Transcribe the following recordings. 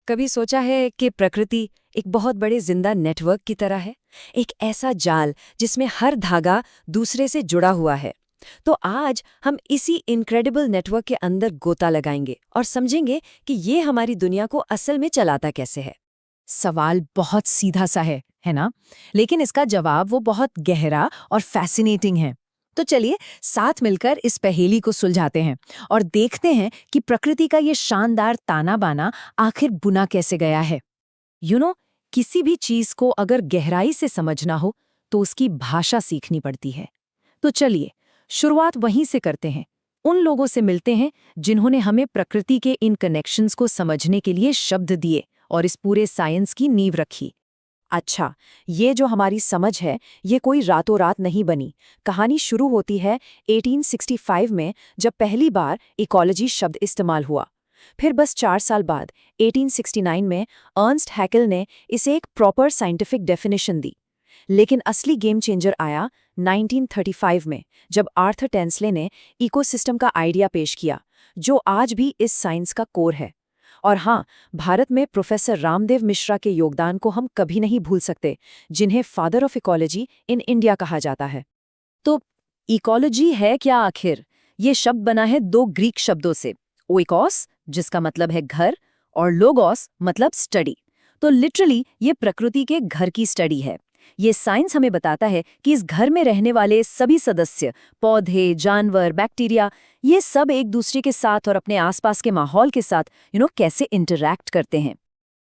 कभी सोचा है कि प्रकृति एक बहुत बड़े जिंदा नेटवर्क की तरह है, एक ऐसा जाल जिसमें हर धागा दूसरे से जुड़ा हुआ है। तो आज हम इसी इनक्रेडिबल नेटवर्क के अंदर गोता लगाएंगे और समझेंगे कि ये हमारी दुनिया को असल में चलाता कैसे है। सवाल बहुत सीधा सा है ना? लेकिन इसका जवाब वो बहुत गहरा और फैसिनेटिंग है। तो चलिए साथ मिलकर इस पहेली को सुलझाते हैं और देखते हैं कि प्रकृति का ये शानदार ताना बाना आखिर बुना कैसे गया है। किसी भी चीज को अगर गहराई से समझना हो तो उसकी भाषा सीखनी पड़ती है। तो चलिए शुरुआत वहीं से करते हैं। उन लोगों से मिलते हैं जिन्होंने हमें प्रकृति के इन कनेक्शंस को समझने के लिए शब्द दिए और इस पूरे साइंस की नींव रखी। अच्छा, ये जो हमारी समझ है, ये कोई रातों रात नहीं बनी। कहानी शुरू होती है 1865 में, जब पहली बार इकोलॉजी शब्द इस्तेमाल हुआ। फिर बस 4 साल बाद 1869 में अर्नस्ट हैकेल ने इसे एक प्रॉपर साइंटिफिक डेफिनेशन दी। लेकिन असली गेम चेंजर आया 1935 में, जब आर्थर टेंसले ने इकोसिस्टम का आइडिया पेश किया, जो आज भी इस साइंस का कोर है। और हाँ, भारत में प्रोफेसर रामदेव मिश्रा के योगदान को हम कभी नहीं भूल सकते, जिन्हें father of ecology in India कहा जाता है। तो इकोलॉजी है क्या आखिर? ये शब्द बना है 2 ग्रीक शब्दों से, ओइकोस जिसका मतलब है घर और लोगोस मतलब स्टडी। तो लिटरली ये प्रकृति के घर की स्टडी है। ये साइंस हमें बताता है कि इस घर में रहने वाले सभी सदस्य, पौधे, जानवर, बैक्टीरिया, ये सब एक दूसरे के साथ और अपने आसपास के माहौल के साथ कैसे इंटरैक्ट करते हैं।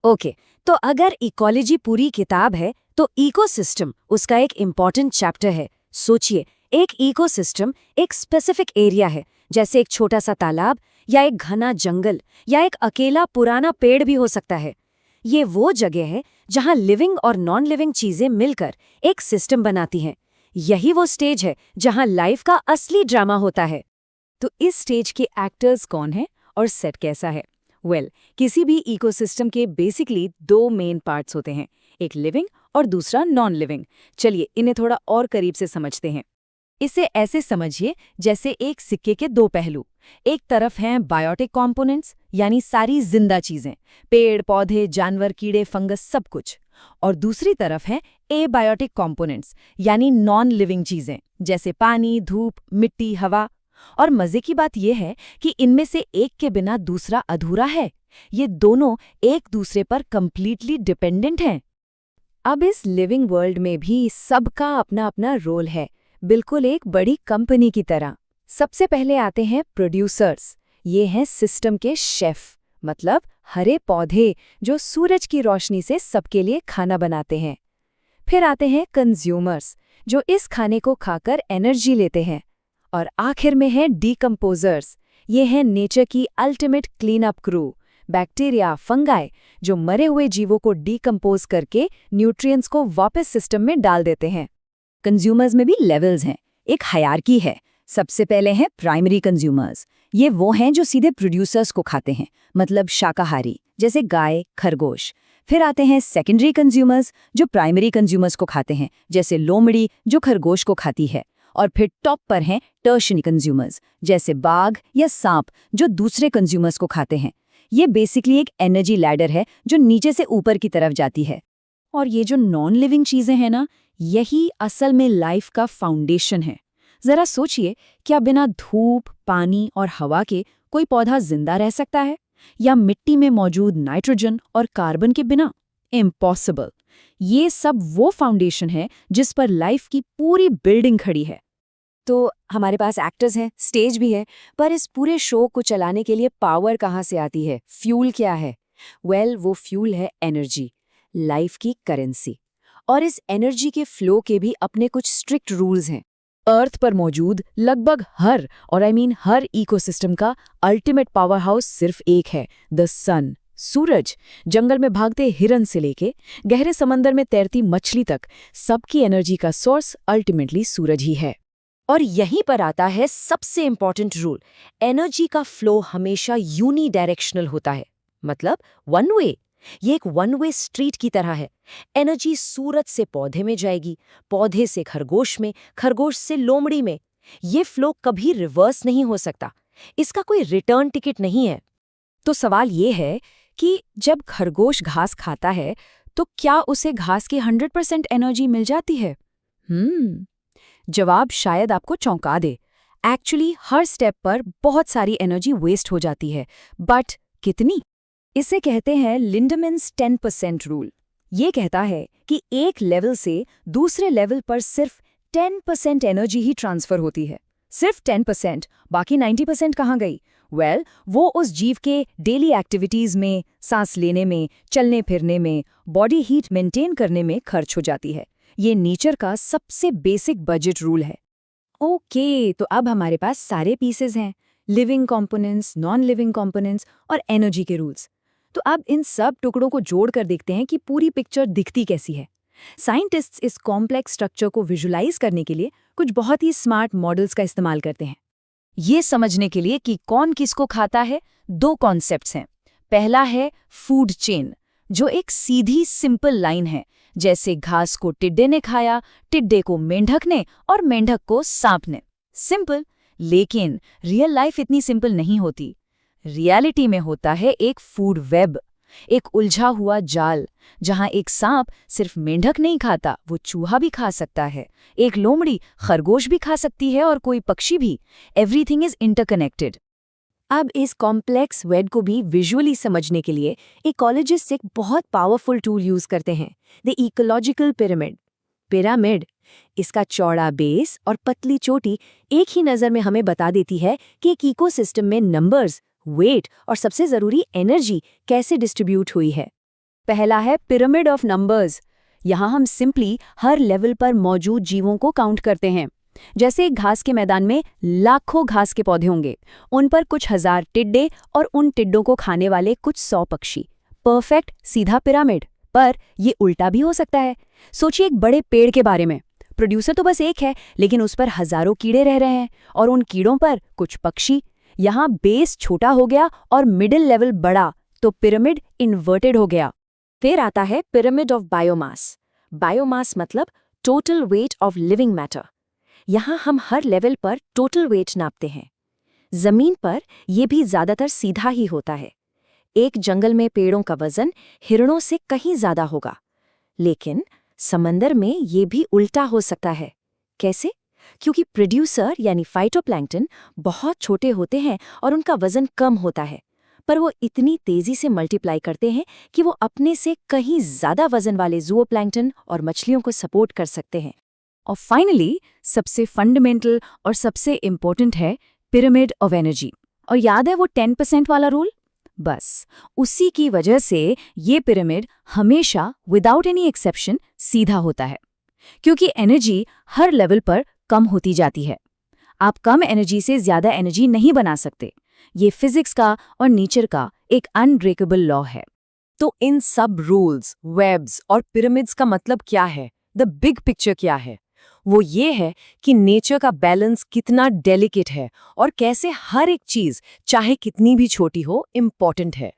ओके, तो अगर इकोलॉजी पूरी किताब है तो इकोसिस्टम उसका एक इम्पॉर्टेंट चैप्टर है। सोचिए, एक इकोसिस्टम एक स्पेसिफिक एरिया है, जैसे एक छोटा सा तालाब या एक घना जंगल या एक अकेला पुराना पेड़ भी हो सकता है। ये वो जगह है जहां लिविंग और नॉन लिविंग चीजें मिलकर एक सिस्टम बनाती हैं। यही वो स्टेज है जहां लाइफ का असली ड्रामा होता है। तो इस स्टेज के एक्टर्स कौन हैं और सेट कैसा है? किसी भी इकोसिस्टम के बेसिकली 2 मेन पार्ट्स होते हैं, एक लिविंग और दूसरा नॉन लिविंग। चलिए इन्हें थोड़ा और करीब से समझते हैं। इसे ऐसे समझिए जैसे एक सिक्के के 2 पहलू। एक तरफ हैं बायोटिक कंपोनेंट्स, यानी सारी जिंदा चीजें, पेड़, पौधे, जानवर, कीड़े, फंगस, सब कुछ। और दूसरी तरफ हैं एबायोटिक कंपोनेंट्स, यानी नॉन लिविंग चीजें, जैसे पानी, धूप, मिट्टी, हवा। और मजे की बात यह है कि इनमें से एक के बिना दूसरा अधूरा है। ये दोनों एक दूसरे पर कंप्लीटली डिपेंडेंट हैं। अब इस लिविंग वर्ल्ड में भी सबका अपना अपना रोल है, बिल्कुल एक बड़ी कंपनी की तरह। सबसे पहले आते हैं प्रोड्यूसर्स। ये हैं सिस्टम के शेफ, मतलब हरे पौधे जो सूरज की रोशनी से सबके लिए खाना बनाते हैं। फिर आते हैं कंज्यूमर्स, जो इस खाने को खाकर एनर्जी लेते हैं। और आखिर में हैं डीकंपोजर्स। ये हैं नेचर की ultimate clean up crew, bacteria, fungi, जो मरे हुए जीवों को डीकंपोज करके न्यूट्रिएंट्स को वापस सिस्टम में डाल देते हैं। कंज्यूमर्स में भी लेवल्स हैं, एक हायरार्की है। सबसे पहले हैं प्राइमरी कंज्यूमर्स। ये वो हैं जो सीधे प्रोड्यूसर्स को खाते हैं, मतलब शाकाहारी, जैसे गाय, खरगोश। फिर आते हैं सेकेंडरी कंज्यूमर्स, जो प्राइमरी कंज्यूमर्स को खाते हैं, जैसे लोमड़ी जो खरगोश को खाती है। और फिर टॉप पर हैं टर्शरी कंज्यूमर्स, जैसे बाघ या सांप, जो दूसरे कंज्यूमर्स को खाते हैं। ये बेसिकली एक एनर्जी लैडर है जो नीचे से ऊपर की तरफ जाती है। और ये जो नॉन लिविंग चीजें हैं ना, यही असल में लाइफ का फाउंडेशन है। जरा सोचिए, क्या बिना धूप, पानी और हवा के कोई पौधा जिंदा रह सकता है? या मिट्टी में मौजूद नाइट्रोजन और कार्बन के बिना? इम्पॉसिबल। ये सब वो फाउंडेशन है जिस पर लाइफ की पूरी बिल्डिंग खड़ी है। तो हमारे पास एक्टर्स हैं, स्टेज भी है, पर इस पूरे शो को चलाने के लिए पावर कहाँ से आती है? फ्यूल क्या है? वो फ्यूल है एनर्जी, लाइफ की करेंसी। और इस एनर्जी के फ्लो के भी अपने कुछ स्ट्रिक्ट रूल्स हैं। अर्थ पर मौजूद लगभग हर इकोसिस्टम का अल्टीमेट पावर हाउस सिर्फ एक है, द सन, सूरज। जंगल में भागते हिरन से लेके गहरे समंदर में तैरती मछली तक, सबकी एनर्जी का सोर्स अल्टीमेटली सूरज ही है। और यहीं पर आता है सबसे इंपॉर्टेंट रूल, एनर्जी का फ्लो हमेशा यूनी डायरेक्शनल होता है, मतलब वन वे। ये एक वन वे स्ट्रीट की तरह है। एनर्जी सूरज से पौधे में जाएगी, पौधे से खरगोश में, खरगोश से लोमड़ी में। ये फ्लो कभी रिवर्स नहीं हो सकता, इसका कोई रिटर्न टिकट नहीं है। तो सवाल ये है कि जब खरगोश घास खाता है तो क्या उसे घास की 100% एनर्जी मिल जाती है? जवाब शायद आपको चौंका दे। एक्चुअली हर स्टेप पर बहुत सारी एनर्जी वेस्ट हो जाती है, बट कितनी? इसे कहते हैं लिंडमैन्स 10% रूल। ये कहता है कि एक लेवल से दूसरे लेवल पर सिर्फ 10% एनर्जी ही ट्रांसफर होती है। सिर्फ 10%, बाकी 90% कहाँ गई? वो उस जीव के डेली एक्टिविटीज में, सांस लेने में, चलने फिरने में, बॉडी हीट मेंटेन करने में खर्च हो जाती है। ये नेचर का सबसे बेसिक बजट रूल है। ओके, तो अब हमारे पास सारे पीसेस हैं, living components, non living components और एनर्जी के रूल्स। तो अब इन सब टुकड़ों को जोड़कर देखते हैं कि पूरी पिक्चर दिखती कैसी है। साइंटिस्ट्स इस कॉम्प्लेक्स स्ट्रक्चर को विजुलाइज करने के लिए कुछ बहुत ही स्मार्ट मॉडल्स का इस्तेमाल करते हैं। ये समझने के लिए कि कौन किसको खाता है, दो कॉन्सेप्ट्स हैं। पहला है फूड चेन, जो एक सीधी सिंपल लाइन है, जैसे घास को टिड्डे ने खाया, टिड्डे को मेंढक ने और मेंढक को सांप ने। सिंपल, लेकिन रियल लाइफ इतनी सिंपल नहीं होती। रियलिटी में होता है एक फूड वेब, एक उलझा हुआ जाल, जहां एक सांप सिर्फ मेंढक नहीं खाता, वो चूहा भी खा सकता है, एक लोमड़ी खरगोश भी खा सकती है और कोई पक्षी भी। Everything is interconnected. अब इस कॉम्प्लेक्स वेब को भी विजुअली समझने के लिए इकोलॉजिस्ट एक बहुत पावरफुल टूल यूज करते हैं, द इकोलॉजिकल पिरामिड। पिरामिड, इसका चौड़ा बेस और पतली चोटी एक ही नज़र में हमें बता देती है कि एक इकोसिस्टम में नंबर्स, वेट और सबसे ज़रूरी एनर्जी कैसे डिस्ट्रीब्यूट हुई है। पहला है पिरामिड ऑफ नंबर्स। यहाँ हम सिंपली हर लेवल पर मौजूद जीवों को काउंट करते हैं। जैसे एक घास के मैदान में लाखों घास के पौधे होंगे, उन पर कुछ हजार टिड्डे और उन टिड्डों को खाने वाले कुछ 100 पक्षी। परफेक्ट सीधा पिरामिड। पर ये उल्टा भी हो सकता है। सोचिए एक बड़े पेड़ के बारे में। प्रोड्यूसर तो बस एक है, लेकिन उस पर हजारों कीड़े रह रहे हैं और उन कीड़ों पर कुछ पक्षी। यहाँ बेस छोटा हो गया और मिडिल लेवल बड़ा, तो पिरामिड इन्वर्टेड हो गया। फिर आता है पिरामिड ऑफ बायोमास। बायोमास मतलब total weight of living matter. यहाँ हम हर लेवल पर टोटल वेट नापते हैं। जमीन पर यह भी ज्यादातर सीधा ही होता है। एक जंगल में पेड़ों का वजन हिरणों से कहीं ज्यादा होगा, लेकिन समंदर में ये भी उल्टा हो सकता है। कैसे? क्योंकि प्रोड्यूसर यानी फाइटोप्लैंक्टन बहुत छोटे होते हैं और उनका वजन कम होता है, पर वो इतनी तेजी से मल्टीप्लाई करते हैं कि वो अपने से कहीं ज्यादा वजन वाले ज़ूओप्लैंक्टन और मछलियों को सपोर्ट कर सकते हैं। और फाइनली सबसे फंडामेंटल और सबसे इम्पोर्टेंट है पिरामिड ऑफ एनर्जी। और याद है वो 10% वाला रूल? बस उसी की वजह से ये पिरामिड हमेशा विदाउट एनी एक्सेप्शन सीधा होता है, क्योंकि एनर्जी हर लेवल पर कम होती जाती है। आप कम एनर्जी से ज्यादा एनर्जी नहीं बना सकते। ये फिजिक्स का और नेचर का एक अनब्रेकेबल लॉ है। तो इन सब रूल्स, वेब्स और पिरामिड्स का मतलब क्या है? द बिग पिक्चर क्या है? वो ये है कि नेचर का बैलेंस कितना डेलिकेट है और कैसे हर एक चीज, चाहे कितनी भी छोटी हो, इम्पॉर्टेंट है।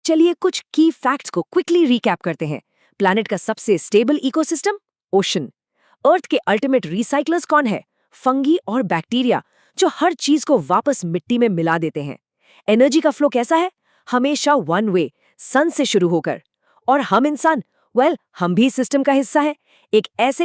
चलिए कुछ की फैक्ट्स को क्विकली रिकैप करते हैं। प्लैनेट का सबसे स्टेबल इकोसिस्टम ओशन। अर्थ के अल्टीमेट रिसाइक्लर्स कौन है? फंगी और बैक्टीरिया, जो हर चीज को वापस मिट्टी में मिला देते हैं। एनर्जी का फ्लो कैसा है? हमेशा वन वे, सन से शुरू होकर। और हम इंसान, हम भी सिस्टम का हिस्सा है, एक ऐसे